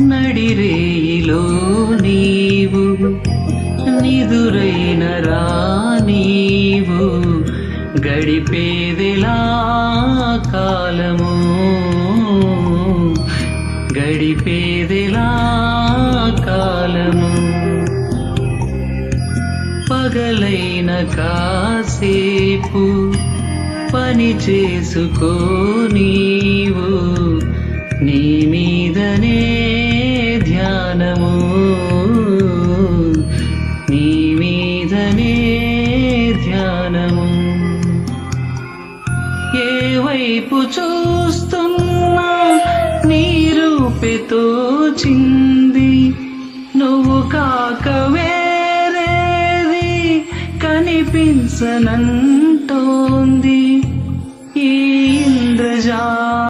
నడిరేయిలో నీవు నిదురైన నీవు గడిపేదెలా కాలము గడిపేదెలా కాలము పగలైన కాసేపు పని చేసుకో నీవు నీ మీదనే ధ్యానము నీ మీదనే ధ్యానము ఏ వైపు చూస్తున్నా నీ రూపేతో చింది నువ్వు కాక వేరేది కనిపించనన్నా